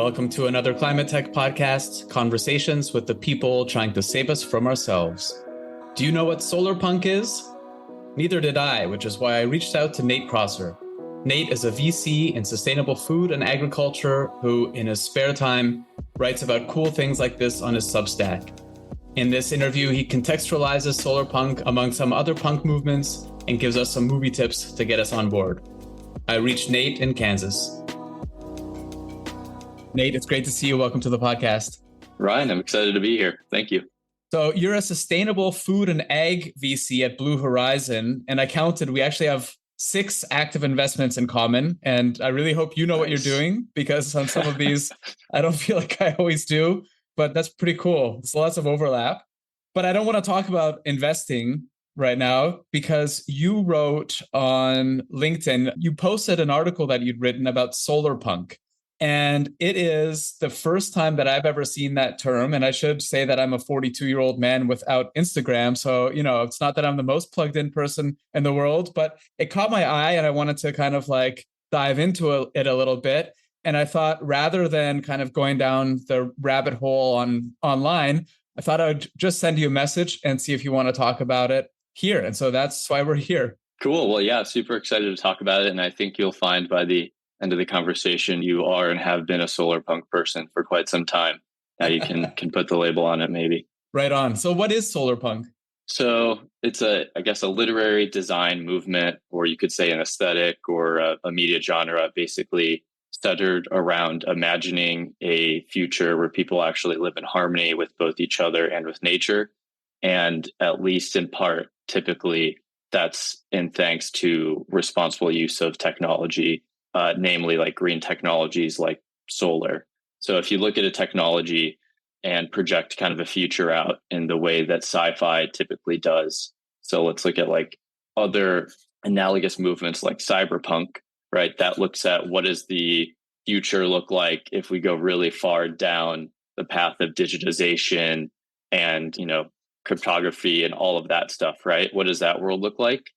Welcome to another ClimateTech podcast, conversations with the people trying to save us from ourselves. Do you know what Solarpunk is? Neither did I, which is why I reached out to Nate Prosser. Nate is a VC in sustainable food and agriculture who, in his spare time, writes about cool things like this on his Substack. In this interview, he contextualizes Solarpunk among some other punk movements and gives us some movie tips to get us on board. I reached Nate in Kansas. Nate, it's great to see you. Welcome to the podcast. Ryan, I'm excited to be here. Thank you. So you're a sustainable food and ag VC at Blue Horizon. And I counted, we actually have 6 active investments in common. And I really hope you know what you're doing, because on some of these, I don't feel like I always do. But that's pretty cool. There's lots of overlap. But I don't want to talk about investing right now, because you wrote on LinkedIn, you posted an article that you'd written about Solarpunk. And it is the first time that I've ever seen that term. And I should say that I'm a 42-year-old man without Instagram. So, it's not that I'm the most plugged in person in the world, but it caught my eye and I wanted to kind of like dive into it a little bit. And I thought, rather than kind of going down the rabbit hole online, I thought I would just send you a message and see if you want to talk about it here. And so that's why we're here. Cool. Well, yeah, super excited to talk about it. And I think you'll find by the end of the conversation, you are and have been a Solarpunk person for quite some time. Now you can put the label on it, maybe. Right on. So what is Solarpunk? So it's a literary design movement, or you could say an aesthetic or a media genre, basically centered around imagining a future where people actually live in harmony with both each other and with nature. And at least in part, typically, that's in thanks to responsible use of technology, namely like green technologies like solar. So if you look at a technology and project kind of a future out in the way that sci-fi typically does. So let's look at like other analogous movements like cyberpunk, right? That looks at what does the future look like if we go really far down the path of digitization and, cryptography and all of that stuff, right? What does that world look like?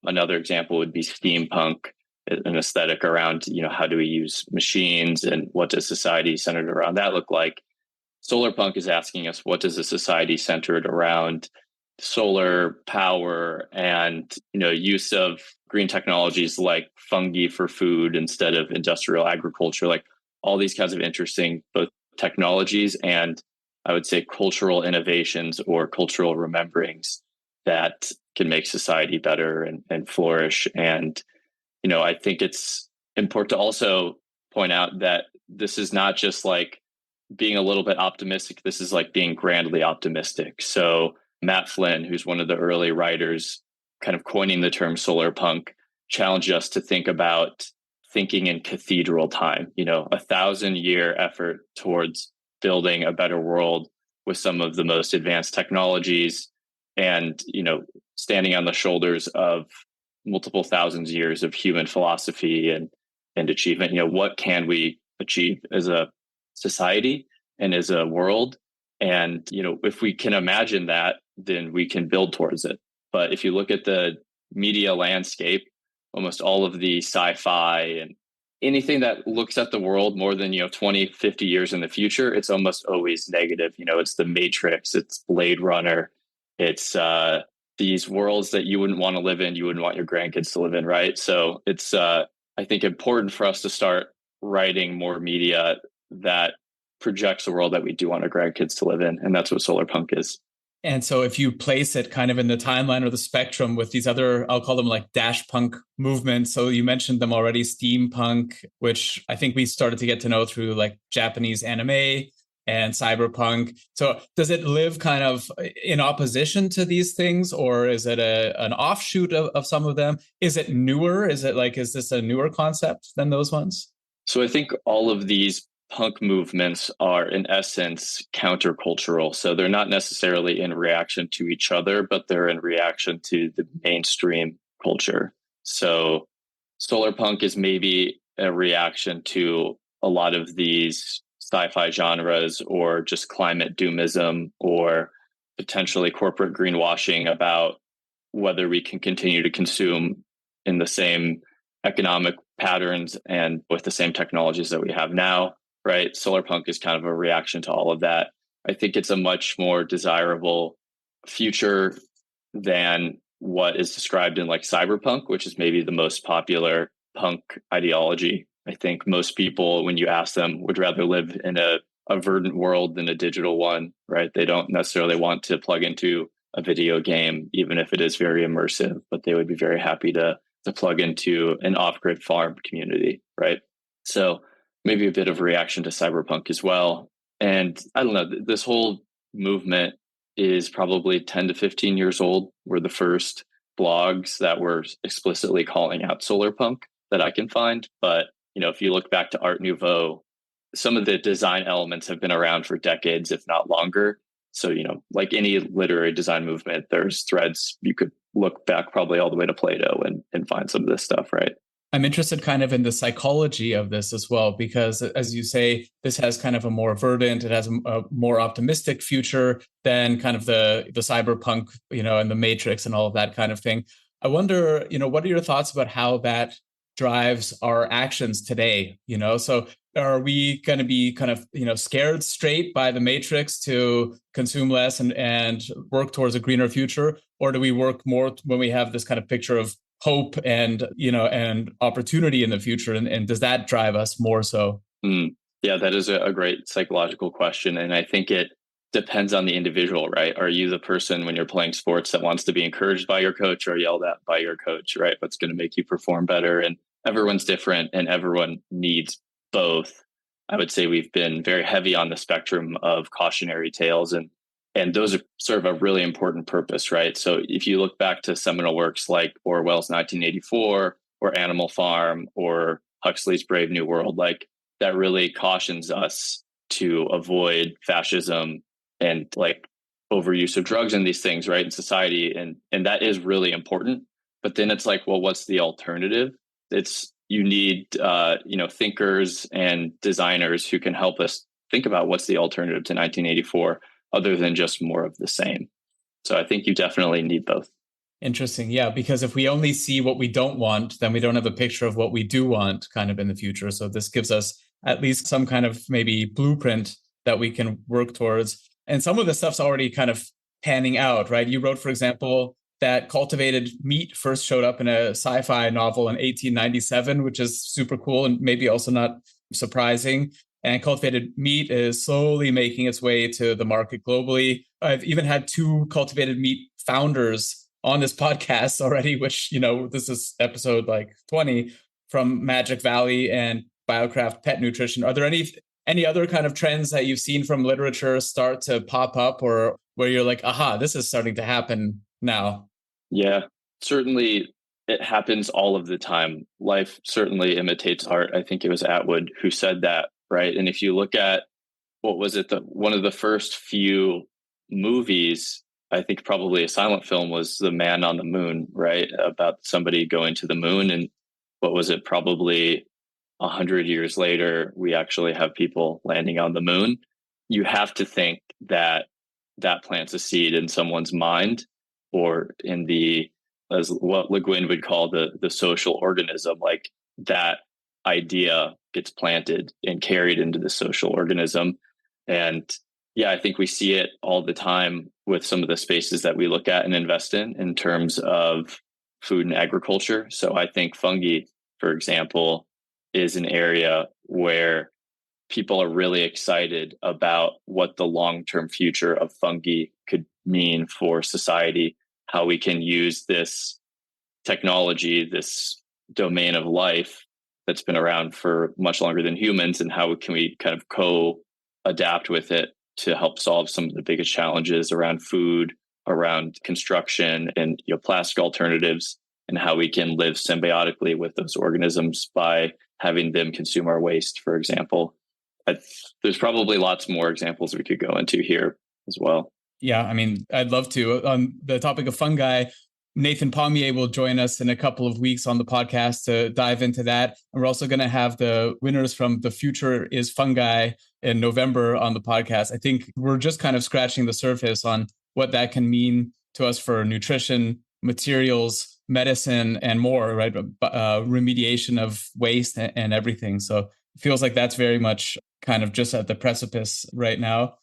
Another example would be steampunk, an aesthetic around, how do we use machines and what does society centered around that look like? Solarpunk is asking us, what does a society centered around solar power and, use of green technologies like fungi for food instead of industrial agriculture, like all these kinds of interesting both technologies and I would say cultural innovations or cultural rememberings that can make society better and flourish. And I think it's important to also point out that this is not just like being a little bit optimistic. This is like being grandly optimistic. So Matt Flynn, who's one of the early writers kind of coining the term solarpunk, challenged us to think about thinking in cathedral time, 1,000-year effort towards building a better world with some of the most advanced technologies and, standing on the shoulders of multiple thousands of years of human philosophy and achievement. What can we achieve as a society and as a world? And, if we can imagine that, then we can build towards it. But if you look at the media landscape, almost all of the sci-fi and anything that looks at the world more than, 20, 50 years in the future, it's almost always negative. It's the Matrix, it's Blade Runner, it's these worlds that you wouldn't want to live in, you wouldn't want your grandkids to live in, right? So it's, I think, important for us to start writing more media that projects a world that we do want our grandkids to live in. And that's what Solarpunk is. And so if you place it kind of in the timeline or the spectrum with these other, I'll call them like dash punk movements. So you mentioned them already, steampunk, which I think we started to get to know through like Japanese anime and cyberpunk. So does it live kind of in opposition to these things, or is it an offshoot of some of them? Is it newer? Is this a newer concept than those ones? So I think all of these punk movements are in essence countercultural. So they're not necessarily in reaction to each other, but they're in reaction to the mainstream culture. So solarpunk is maybe a reaction to a lot of these sci-fi genres or just climate doomism or potentially corporate greenwashing about whether we can continue to consume in the same economic patterns and with the same technologies that we have now. right? Solarpunk is kind of a reaction to all of that. I think it's a much more desirable future than what is described in like cyberpunk, which is maybe the most popular punk ideology. I think most people, when you ask them, would rather live in a verdant world than a digital one, right? They don't necessarily want to plug into a video game, even if it is very immersive, but they would be very happy to plug into an off-grid farm community, right? So maybe a bit of a reaction to cyberpunk as well. And I don't know, this whole movement is probably 10 to 15 years old. We're the first blogs that were explicitly calling out solarpunk that I can find. But, if you look back to Art Nouveau, some of the design elements have been around for decades, if not longer. So, like any literary design movement, there's threads. You could look back probably all the way to Plato and find some of this stuff, right? I'm interested kind of in the psychology of this as well, because as you say, this has kind of a more verdant, it has a more optimistic future than kind of the cyberpunk, and the Matrix and all of that kind of thing. I wonder, what are your thoughts about how that drives our actions today? So are we going to be kind of, scared straight by the Matrix to consume less and work towards a greener future? Or do we work more when we have this kind of picture of hope and and opportunity in the future, and does that drive us more so? Yeah, that is a great psychological question, and I think it depends on the individual, right? Are you the person when you're playing sports that wants to be encouraged by your coach or yelled at by your coach, right? What's going to make you perform better? And everyone's different and everyone needs both. I would say we've been very heavy on the spectrum of cautionary tales, and those are serve a really important purpose, right? So if you look back to seminal works like Orwell's 1984 or Animal Farm or Huxley's Brave New World, like that really cautions us to avoid fascism and like overuse of drugs and these things, right, in society. And that is really important. But then it's like, well, what's the alternative? It's you need thinkers and designers who can help us think about what's the alternative to 1984 other than just more of the same. So I think you definitely need both. Interesting. Yeah, because if we only see what we don't want, then we don't have a picture of what we do want kind of in the future. So this gives us at least some kind of maybe blueprint that we can work towards. And some of the stuff's already kind of panning out, right? You wrote, for example, that cultivated meat first showed up in a sci-fi novel in 1897, which is super cool and maybe also not surprising. And cultivated meat is slowly making its way to the market globally. I've even had two cultivated meat founders on this podcast already, which, this is episode like 20 from Magic Valley and BioCraft Pet Nutrition. Are there any other kind of trends that you've seen from literature start to pop up, or where you're like, aha, this is starting to happen now? Yeah, certainly it happens all of the time. Life certainly imitates art. I think it was Atwood who said that, right? And if you look at what was it, one of the first few movies, I think probably a silent film, was The Man on the Moon, right? About somebody going to the moon. And what was it, probably 100 years later, we actually have people landing on the moon. You have to think that that plants a seed in someone's mind, or in the, as what Le Guin would call the social organism, like that idea gets planted and carried into the social organism. And yeah, I think we see it all the time with some of the spaces that we look at and invest in terms of food and agriculture. So I think fungi, for example, is an area where people are really excited about what the long-term future of fungi could mean for society, how we can use this technology, this domain of life that's been around for much longer than humans, and how can we kind of co-adapt with it to help solve some of the biggest challenges around food, around construction, and plastic alternatives, and how we can live symbiotically with those organisms by having them consume our waste, for example. There's probably lots more examples we could go into here as well. Yeah, I mean, I'd love to. On the topic of fungi, Nathan Pommier will join us in a couple of weeks on the podcast to dive into that. And we're also going to have the winners from The Future is Fungi in November on the podcast. I think we're just kind of scratching the surface on what that can mean to us for nutrition, materials, medicine, and more, right? Remediation of waste and everything. So feels like that's very much kind of just at the precipice right now.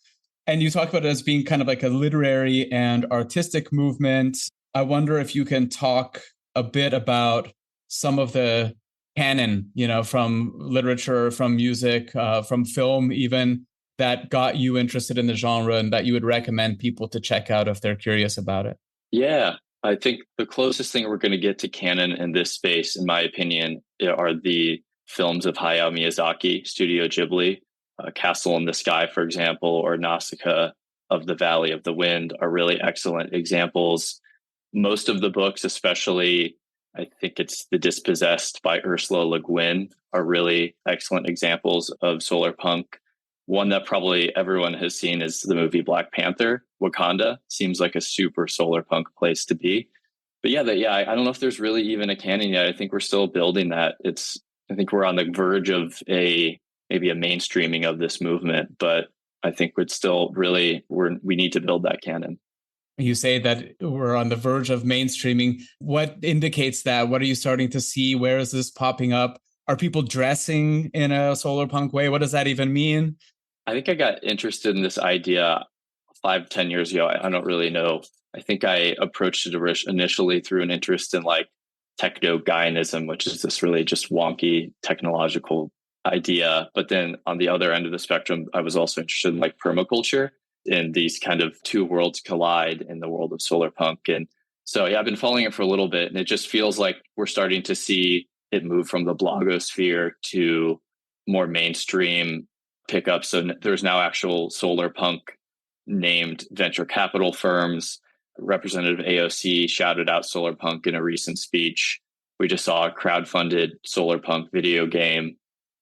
And you talk about it as being kind of like a literary and artistic movement. I wonder if you can talk a bit about some of the canon, from literature, from music, from film, even that got you interested in the genre and that you would recommend people to check out if they're curious about it. Yeah, I think the closest thing we're going to get to canon in this space, in my opinion, are the films of Hayao Miyazaki, Studio Ghibli. Castle in the Sky, for example, or Nausicaa of the Valley of the Wind are really excellent examples. Most of the books, especially, I think it's The Dispossessed by Ursula Le Guin, are really excellent examples of solar punk. One that probably everyone has seen is the movie Black Panther. Wakanda seems like a super solar punk place to be. But I don't know if there's really even a canon yet. I think we're still building that. I think we're on the verge of maybe a mainstreaming of this movement, but I think it's still really we need to build that canon. You say that we're on the verge of mainstreaming. What indicates that? What are you starting to see? Where is this popping up? Are people dressing in a solar punk way? What does that even mean? I think I got interested in this idea 5-10 years ago. I don't really know. I think I approached it initially through an interest in like techno Gaianism, which is this really just wonky technological idea. But then on the other end of the spectrum, I was also interested in like permaculture, and these kind of two worlds collide in the world of solar punk. And so, I've been following it for a little bit, and it just feels like we're starting to see it move from the blogosphere to more mainstream pickups. So there's now actual solar punk named venture capital firms. Representative AOC shouted out solar punk in a recent speech. We just saw a crowdfunded solar punk video game.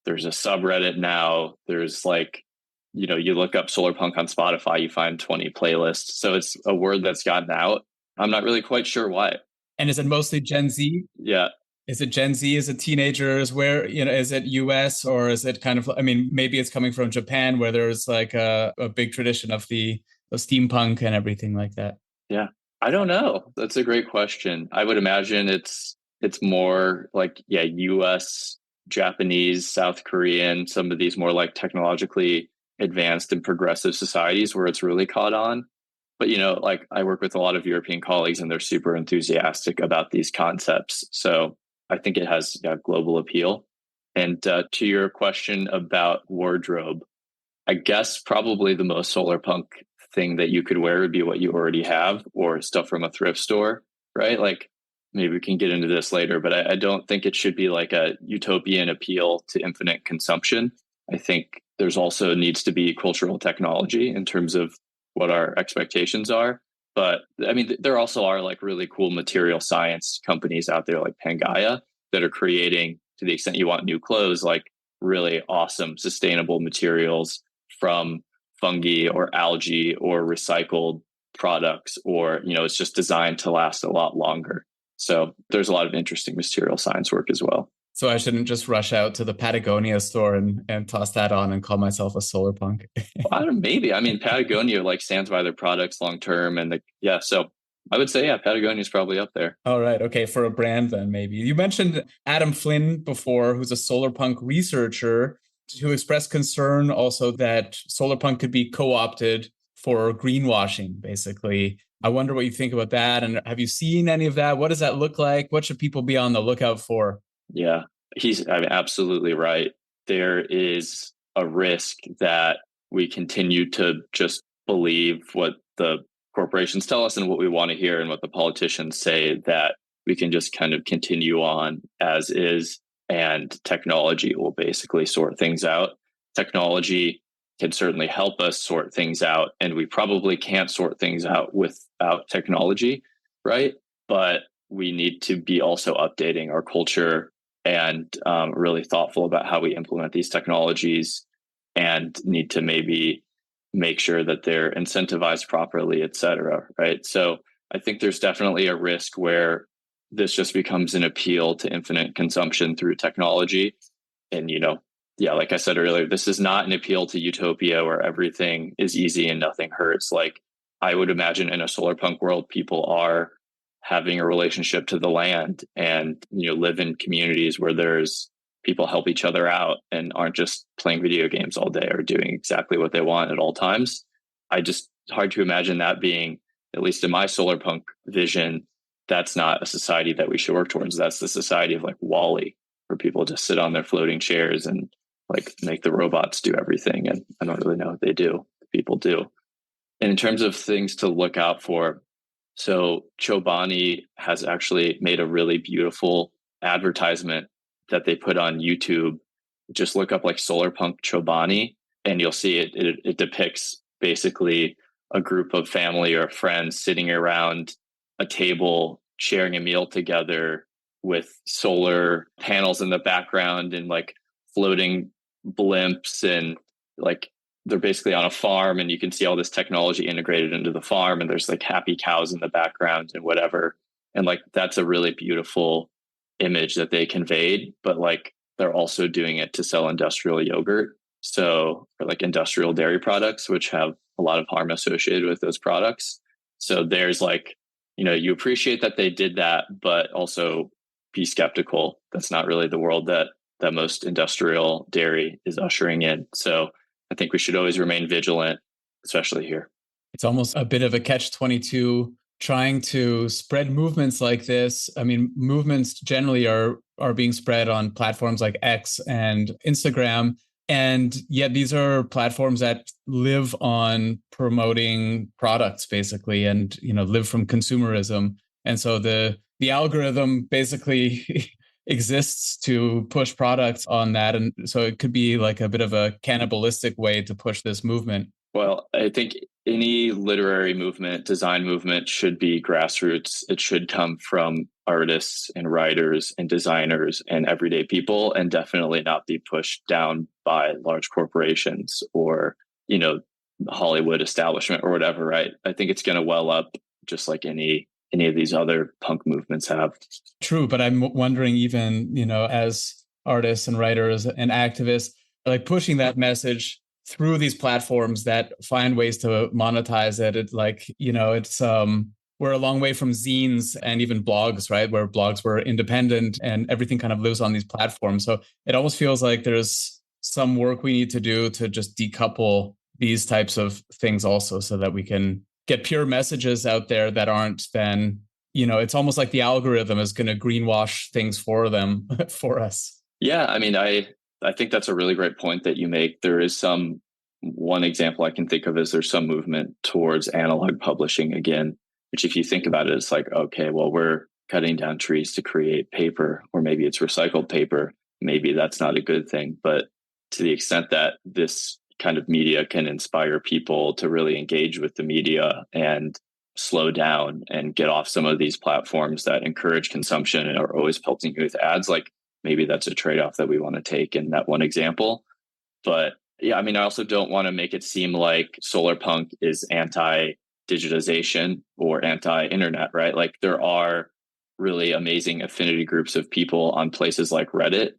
There's a subreddit now. There's like, you look up solar punk on Spotify, you find 20 playlists. So it's a word that's gotten out. I'm not really quite sure why. And is it mostly Gen Z? Yeah. Is it Gen Z? Is it teenagers? Where, is it US, or is it kind of, maybe it's coming from Japan where there's like a big tradition of the steampunk and everything like that? Yeah. I don't know. That's a great question. I would imagine it's more like, US, Japanese, South Korean, some of these more like technologically advanced and progressive societies where it's really caught on. But, like I work with a lot of European colleagues and they're super enthusiastic about these concepts. So I think it has global appeal. And to your question about wardrobe, I guess probably the most solar punk thing that you could wear would be what you already have or stuff from a thrift store, right? Like maybe we can get into this later, but I don't think it should be like a utopian appeal to infinite consumption. I think there's also needs to be cultural technology in terms of what our expectations are. But there also are like really cool material science companies out there like Pangaea that are creating, to the extent you want new clothes, like really awesome sustainable materials from fungi or algae or recycled products, or, it's just designed to last a lot longer. So there's a lot of interesting material science work as well. So I shouldn't just rush out to the Patagonia store and toss that on and call myself a solar punk. Well, maybe. Patagonia like stands by their products long term, and so I would say Patagonia is probably up there. All right, okay, for a brand then maybe. You mentioned Adam Flynn before, who's a solar punk researcher, who expressed concern also that solar punk could be co-opted for greenwashing, basically. I wonder what you think about that, and have you seen any of that? What does that look like? What should people be on the lookout for? Yeah, he's absolutely right. There is a risk that we continue to just believe what the corporations tell us and what we want to hear and what the politicians say, that we can just kind of continue on as is, and technology will basically sort things out. Technology can certainly help us sort things out, and we probably can't sort things out without technology, right? But we need to be also updating our culture and really thoughtful about how we implement these technologies, and need to maybe make sure that they're incentivized properly, et cetera, right? So I think there's definitely a risk where this just becomes an appeal to infinite consumption through technology. And, like I said earlier, this is not an appeal to utopia where everything is easy and nothing hurts. Like I would imagine in a solar punk world, people are having a relationship to the land and, live in communities where there's people help each other out and aren't just playing video games all day or doing exactly what they want at all times. It's hard to imagine that being, at least in my Solarpunk vision, that's not a society that we should work towards. That's the society of like Wall-E, where people just sit on their floating chairs and like make the robots do everything. And I don't really know what they do. People do. And in terms of things to look out for, so Chobani has actually made a really beautiful advertisement that they put on YouTube. Just look up like Solarpunk Chobani and you'll see it depicts basically a group of family or friends sitting around a table sharing a meal together with solar panels in the background and like floating blimps, and like they're basically on a farm and you can see all this technology integrated into the farm, and there's like happy cows in the background and whatever. And like that's a really beautiful image that they conveyed, but like they're also doing it to sell industrial yogurt. So, or like industrial dairy products, which have a lot of harm associated with those products. So there's like, you appreciate that they did that, but also be skeptical. That's not really the world that most industrial dairy is ushering in. So I think we should always remain vigilant, especially here. It's almost a bit of a catch-22 trying to spread movements like this. I mean, movements generally are being spread on platforms like X and Instagram. And yet these are platforms that live on promoting products basically, and, live from consumerism. And so the algorithm basically exists to push products on that. And so it could be like a bit of a cannibalistic way to push this movement. Well, I think any literary movement, design movement should be grassroots. It should come from artists and writers and designers and everyday people, and definitely not be pushed down by large corporations or, Hollywood establishment or whatever, right? I think it's going to well up just like any of these other punk movements have. True, but I'm wondering even, as artists and writers and activists, like pushing that message through these platforms that find ways to monetize it. It's like, it's we're a long way from zines and even blogs, right? Where blogs were independent and everything kind of lives on these platforms. So it almost feels like there's some work we need to do to just decouple these types of things also, so that we can get pure messages out there that aren't then, it's almost like the algorithm is going to greenwash things for them, for us. Yeah. I mean, I think that's a really great point that you make. There is one example I can think of is there's some movement towards analog publishing again, which if you think about it, it's like, okay, well, we're cutting down trees to create paper, or maybe it's recycled paper. Maybe that's not a good thing. But to the extent that this kind of media can inspire people to really engage with the media and slow down and get off some of these platforms that encourage consumption and are always pelting you with ads, like maybe that's a trade-off that we want to take in that one example. But yeah, I mean, I also don't want to make it seem like Solarpunk is anti-digitization or anti-internet, right? Like there are really amazing affinity groups of people on places like Reddit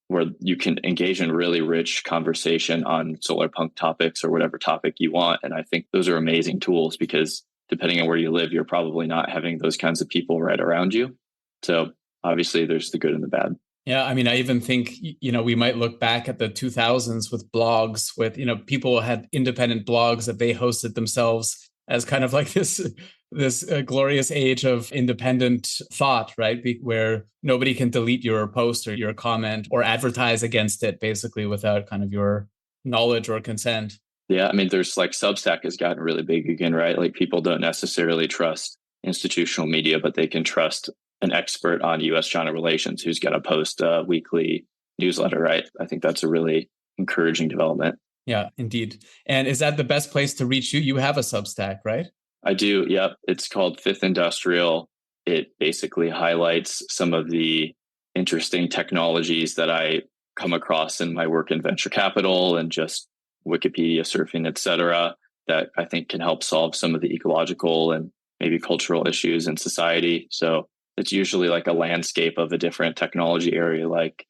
where you can engage in really rich conversation on Solarpunk topics or whatever topic you want. And I think those are amazing tools because depending on where you live, you're probably not having those kinds of people right around you. So obviously there's the good and the bad. Yeah, I mean, I even think, we might look back at the 2000s with blogs, with, people had independent blogs that they hosted themselves as kind of like this glorious age of independent thought, right? Where nobody can delete your post or your comment or advertise against it basically without kind of your knowledge or consent. Yeah, I mean, there's like Substack has gotten really big again, right? Like people don't necessarily trust institutional media, but they can trust an expert on US-China relations who's going to post a weekly newsletter, right? I think that's a really encouraging development. Yeah, indeed. And is that the best place to reach you? You have a Substack, right? I do. Yep. It's called Fifth Industrial. It basically highlights some of the interesting technologies that I come across in my work in venture capital and just Wikipedia surfing, et cetera, that I think can help solve some of the ecological and maybe cultural issues in society. So it's usually like a landscape of a different technology area, like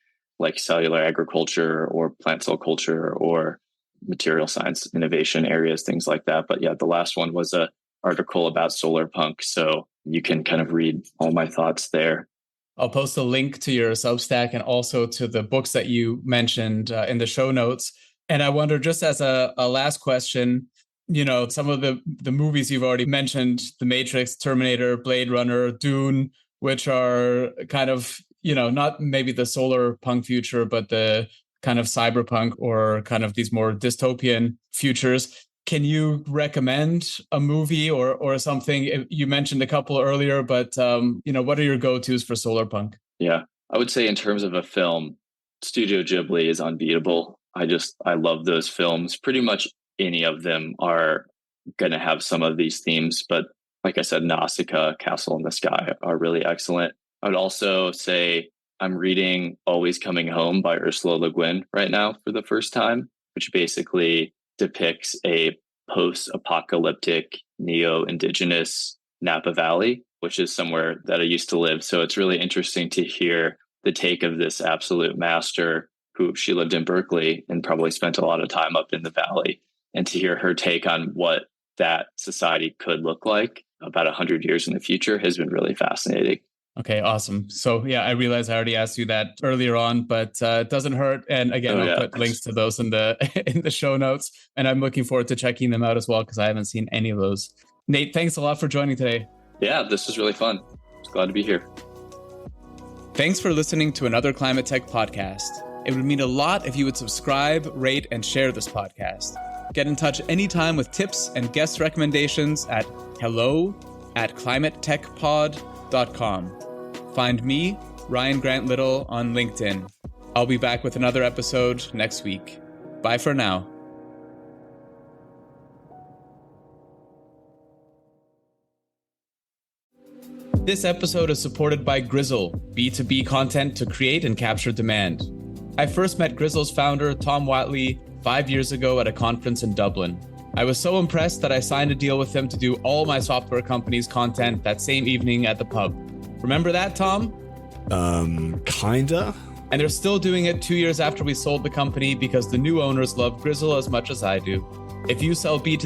cellular agriculture or plant cell culture or material science innovation areas, things like that. But yeah, the last one was a article about Solarpunk. So you can kind of read all my thoughts there. I'll post a link to your Substack and also to the books that you mentioned in the show notes. And I wonder, just as a last question, some of the movies you've already mentioned, The Matrix, Terminator, Blade Runner, Dune, which are kind of, not maybe the solar punk future, but the kind of cyberpunk or kind of these more dystopian futures. Can you recommend a movie or something? You mentioned a couple earlier, but what are your go-tos for Solarpunk? Yeah, I would say in terms of a film, Studio Ghibli is unbeatable. I love those films. Pretty much any of them are going to have some of these themes, but like I said, Nausicaa, Castle in the Sky are really excellent. I would also say I'm reading Always Coming Home by Ursula Le Guin right now for the first time, which basically depicts a post-apocalyptic neo-indigenous Napa Valley, which is somewhere that I used to live. So it's really interesting to hear the take of this absolute master who she lived in Berkeley and probably spent a lot of time up in the valley, and to hear her take on what that society could look like about 100 years in the future has been really fascinating. Okay, awesome. So yeah, I realize I already asked you that earlier on, but it doesn't hurt. And again, I'll put links to those in the show notes. And I'm looking forward to checking them out as well, because I haven't seen any of those. Nate, thanks a lot for joining today. Yeah, this was really fun. Glad to be here. Thanks for listening to another ClimateTech podcast. It would mean a lot if you would subscribe, rate, and share this podcast. Get in touch anytime with tips and guest recommendations at hello@climatetechpod.com. Find me, Ryan Grant Little, on LinkedIn. I'll be back with another episode next week. Bye for now. This episode is supported by Grizzle, B2B content to create and capture demand. I first met Grizzle's founder, Tom Watley, 5 years ago at a conference in Dublin. I was so impressed that I signed a deal with him to do all my software company's content that same evening at the pub. Remember that, Tom? Kinda. And they're still doing it 2 years after we sold the company because the new owners love Grizzle as much as I do. If you sell B2